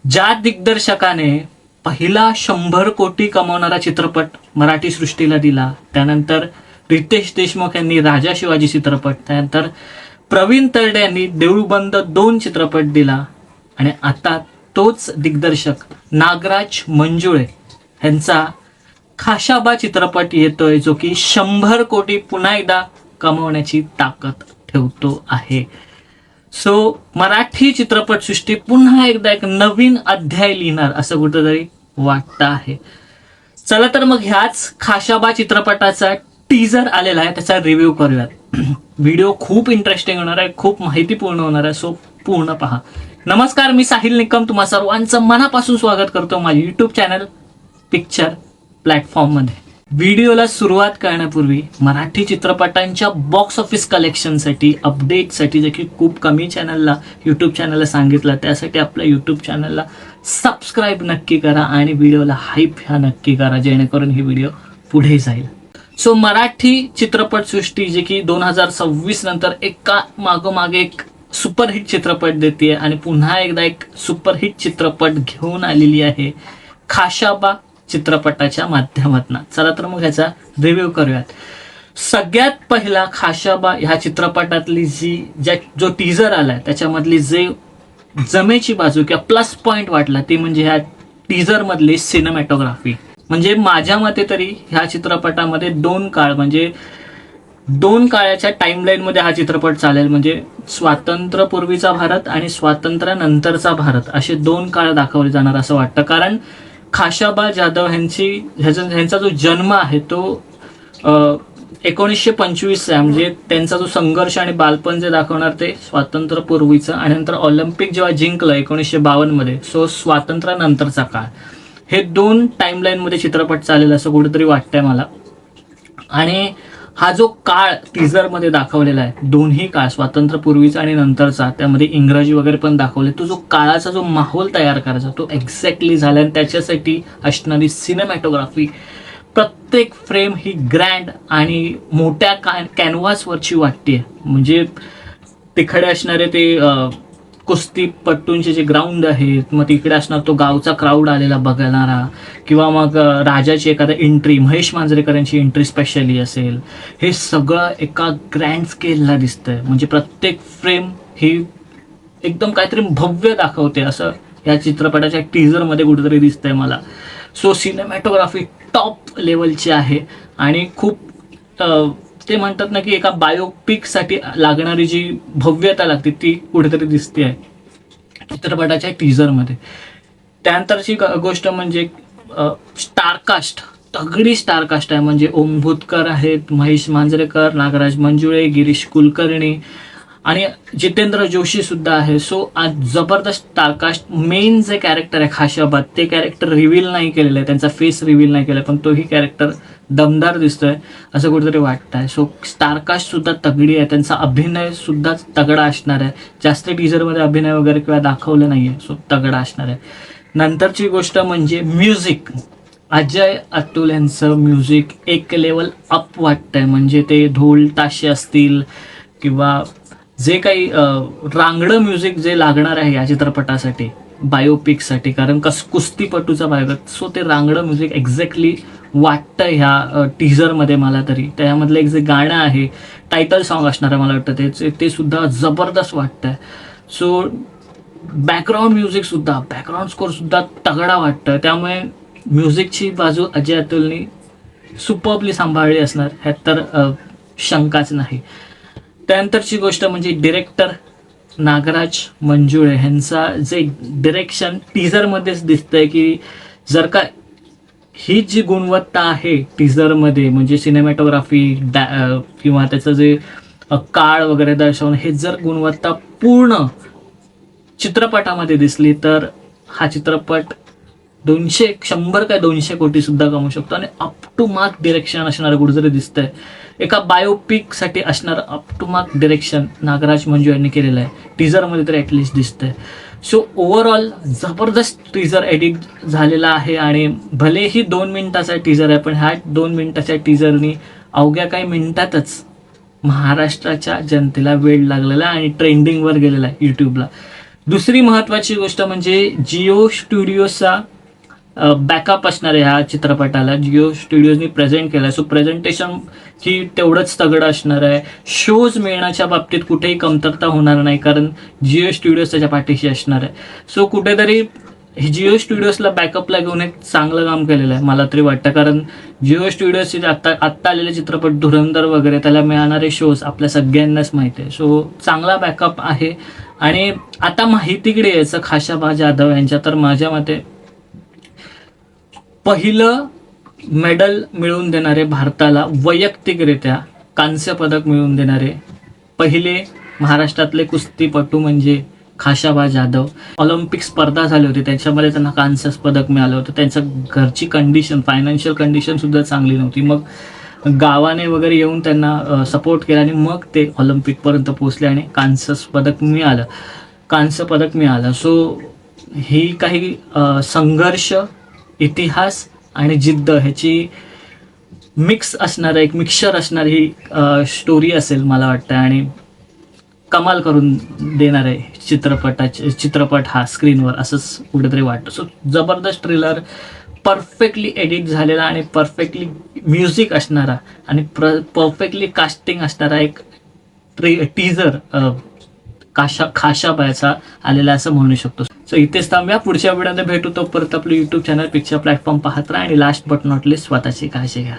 ज्या दिग्दर्शकाने पहिला 100 कोटी कमावणारा चित्रपट मराठी सृष्टीला दिला, त्यानंतर रितेश देशमुख यांनी राजा शिवाजी चित्रपट, त्यानंतर प्रवीण तरडे यांनी देऊळबंद 2 चित्रपट दिला आणि आता तोच दिग्दर्शक नागराज मंजुळे यांचा खाशाबा चित्रपट येतोय, जो की 100 कोटी पुन्हा एकदा कमवण्याची ताकद ठेवतो आहे. सो मराठी चित्रपटसृष्टी पुन्हा एकदा एक नवीन अध्याय लिहिणार असं कुठंतरी वाटतं आहे. चला तर मग ह्याच खाशाबा चित्रपटाचा टीजर आलेला आहे, त्याचा रिव्ह्यू करूयात. व्हिडिओ खूप इंटरेस्टिंग होणार आहे, खूप माहितीपूर्ण होणार आहे, सो पूर्ण पहा. नमस्कार, मी साहिल निकम तुम्हा सर्वांचं मनापासून स्वागत करतो माझ्या युट्यूब चॅनल पिक्चर प्लॅटफॉर्ममध्ये. व्हिडिओला सुरुवात करण्यापूर्वी मराठी चित्रपटांच्या बॉक्स ऑफिस कलेक्शनसाठी अपडेटसाठी जे की खूप कमी यूट्यूब चॅनलला सांगितलं, त्यासाठी आपल्या यूट्यूब चॅनलला सबस्क्राईब नक्की करा आणि व्हिडिओला हाईप ह्या नक्की करा, जेणेकरून ही व्हिडिओ पुढे जाईल. सो मराठी चित्रपटसृष्टी जे की 2026 नंतर एका मागोमागे एक सुपरहिट चित्रपट देते आणि पुन्हा एकदा एक सुपरहिट चित्रपट घेऊन आलेली आहे खाशाबा चित्रपटाच्या माध्यमातून. चला तर मग ह्याचा रिव्ह्यू करूयात. सगळ्यात पहिला खाशाबा ह्या चित्रपटातली जो टीजर आलाय त्याच्यामधली जे जमेची बाजू किंवा प्लस पॉइंट वाटला ती म्हणजे ह्या टीजर मधली सिनेमॅटोग्राफी. म्हणजे माझ्या मते तरी ह्या चित्रपटामध्ये दोन काळाच्या टाइमलाईन मध्ये हा चित्रपट चालेल. म्हणजे स्वातंत्र्यपूर्वीचा भारत आणि स्वातंत्र्यानंतरचा भारत असे 2 काळ दाखवले जाणार असं वाटतं. कारण खाशाबा जाधव ह्यांचा जो जन्म आहे तो 1925 आहे. म्हणजे त्यांचा जो संघर्ष आणि बालपण जे दाखवणार ते स्वातंत्र्यपूर्वीचं, आणि नंतर ऑलिम्पिक जेव्हा जिंकलं 1952 मध्ये, सो स्वातंत्र्यानंतरचा काळ. हे 2 टाइमलाईन मध्ये चित्रपट चालेल असं कुठेतरी वाटतंय मला. आणि हा जो काळ टीजर मध्ये दाखवलेला आहे, दोन्ही काळ स्वातंत्र्यपूर्वीचा आणि नंतरचा, त्यामध्ये इंग्रजी वगैरे पण दाखवले, तो जो काळाचा जो माहोल तयार करायचा तो एक्झॅक्टली झाला. आणि त्याच्यासाठी असणारी सिनेमॅटोग्राफी, प्रत्येक फ्रेम ही ग्रँड आणि मोठ्या कॅनव्हासवरची वाटते. म्हणजे तिकडे असणारे ते कुस्तीपट्टूंचे जे ग्राउंड आहेत, मग तिकडे असणार तो गावचा क्राऊड आलेला बघणारा, किंवा मग राजाची एखादा एंट्री, महेश मांजरेकरांची एंट्री स्पेशली असेल, हे सगळं एका ग्रँड स्केलला दिसतंय. म्हणजे प्रत्येक फ्रेम ही एकदम काहीतरी भव्य दाखवते असं या चित्रपटाच्या टीजरमध्ये कुठेतरी दिसतंय मला. सो सिनेमॅटोग्राफी टॉप लेवलची आहे आणि खूप ते म्हणतात ना की एका बायोपिकसाठी लागणारी जी भव्यता लागते ती कुठेतरी दिसते आहे चित्रपटाच्या टीजरमध्ये. त्यानंतरची गोष्ट म्हणजे स्टारकास्ट, तगडी स्टारकास्ट आहे. म्हणजे ओम भूतकर आहेत, महेश मांजरेकर, नागराज मंजुळे, गिरीश कुलकर्णी आणि जितेंद्र जोशी सुद्धा आहे. सो आज जबरदस्त स्टारकास्ट. मेन जे कॅरेक्टर आहे खाशाबाद, ते कॅरेक्टर रिव्हील नाही केलेलं आहे, त्यांचा फेस रिव्हील नाही केला, पण तोही कॅरेक्टर दमदार दिसतोय असं कुठेतरी वाटत आहे. सो स्टारकास्ट सुद्धा तगडी आहे, त्यांचा अभिनय सुद्धा तगडा असणार आहे. जास्त टीजरमध्ये अभिनय वगैरे किंवा दाखवलं नाहीये, सो तगडा असणार आहे. नंतरची गोष्ट म्हणजे म्युझिक. अजय अतुल यांचं म्युझिक एक लेवल अप वाटतंय. म्हणजे ते ढोल ताशे असतील किंवा जे काही रांगडं म्युझिक जे लागणार आहे या चित्रपटासाठी, बायोपिकसाठी, कारण कुस्तीपटूचा बायोपिक, सो ते रांगडं म्युझिक एक्झॅक्टली वाटतं ह्या टीजरमध्ये मला तरी. त्यामधलं एक जे गाणं आहे, टायटल सॉन्ग असणार आहे मला वाटतं, ते सुद्धा जबरदस्त वाटतंय. सो बॅकग्राऊंड म्युझिक सुद्धा, बॅकग्राऊंड स्कोर सुद्धा तगडा वाटतं. त्यामुळे म्युझिकची बाजू अजय अतुलनी सुपरबली सांभाळली असणार, ह्यात तर शंकाच नाही. त्यानंतरची गोष्ट म्हणजे डिरेक्टर नागराज मंजुळे ह्यांचा जे डिरेक्शन टीजरमध्येच दिसतंय की जर का ही जी गुणवत्ता आहे टीजरमध्ये, म्हणजे सिनेमॅटोग्राफी किंवा त्याचं जे काळ वगैरे दर्शवणं, हे जर गुणवत्ता पूर्ण चित्रपटामध्ये दिसली तर हा चित्रपट 100 काय 200 कोटी सुद्धा कमवू शकतो. आणि अप टू मार्क डिरेक्शन असणारं कुठेतरी दिसतंय. एका बायोपिकसाठी असणारं up to mark direction Nagraj Manju यांनी केलेलं आहे, टीजरमध्ये तर ॲटलिस्ट दिसतंय. सो ओव्हरऑल जबरदस्त टीजर एडिट झालेला आहे. आणि भलेही 2 मिनिटाचा टीजर आहे, पण ह्या 2 मिनिटाच्या टीजरनी अवघ्या काही मिनिटातच महाराष्ट्राच्या जनतेला वेळ लागलेला आहे आणि ट्रेंडिंगवर गेलेला आहे यूट्यूबला. दुसरी महत्त्वाची गोष्ट म्हणजे जिओ स्टुडिओचा बॅकअप असणार आहे ह्या चित्रपटाला. जिओ स्टुडिओजनी प्रेझेंट केला, सो प्रेझेंटेशन ही तेवढंच तगडं असणार आहे. शोज मिळण्याच्या बाबतीत कुठेही कमतरता होणार नाही, कारण जिओ स्टुडिओज त्याच्या पाठीशी असणार आहे. सो कुठेतरी जिओ स्टुडिओजला बॅकअपला घेऊन एक चांगलं काम केलेलं आहे मला तरी वाटतं, कारण जिओ स्टुडिओजचे आत्ता आलेले चित्रपट धुरंधर वगैरे त्याला मिळणारे शोज आपल्या सगळ्यांनाच माहिती आहे. सो चांगला बॅकअप आहे. आणि आता माहितीकडे यायचं खाशाबा जाधव यांच्या, तर माझ्या मते पहिलं मेडल मिळवून देणारे, भारताला वैयक्तिकरित्या कांस्य पदक मिळवून देणारे पहिले महाराष्ट्रातले कुस्तीपटू म्हणजे खाशाबा जाधव. ऑलिम्पिक स्पर्धा झाली होती, त्याच्यामध्ये त्यांना कांस्य पदक मिळालं होतं. त्यांचं घरची कंडिशन, फायनान्शियल कंडिशन सुद्धा चांगली नव्हती. मग गावाने वगैरे येऊन त्यांना सपोर्ट केला आणि मग ते ऑलिम्पिकपर्यंत पोहोचले आणि कांस्य पदक मिळालं. सो ही काही संघर्ष, इतिहास आणि जिद्द ह्याची मिक्स असणारं, एक मिक्सचर असणारी ही स्टोरी असेल मला वाटतं, आणि कमाल करून देणार आहे चित्रपट हा स्क्रीनवर, असंच कुठेतरी वाटतं. सो जबरदस्त ट्रेलर, परफेक्टली एडिट झालेला आणि परफेक्टली म्युझिक असणारा आणि परफेक्टली कास्टिंग असणारा एक टीजर खाशाबाचा आलेला असं म्हणू शकतो. सो इथेच थांबूया, पुढच्या व्हिडिओमध्ये भेटू. तोपर्यंत आपलं यूट्यूब चॅनल पिक्चर प्लॅटफॉर्म पाहत राहा आणि लास्ट बट नॉट लिस्ट स्वतःची काळजी घ्या.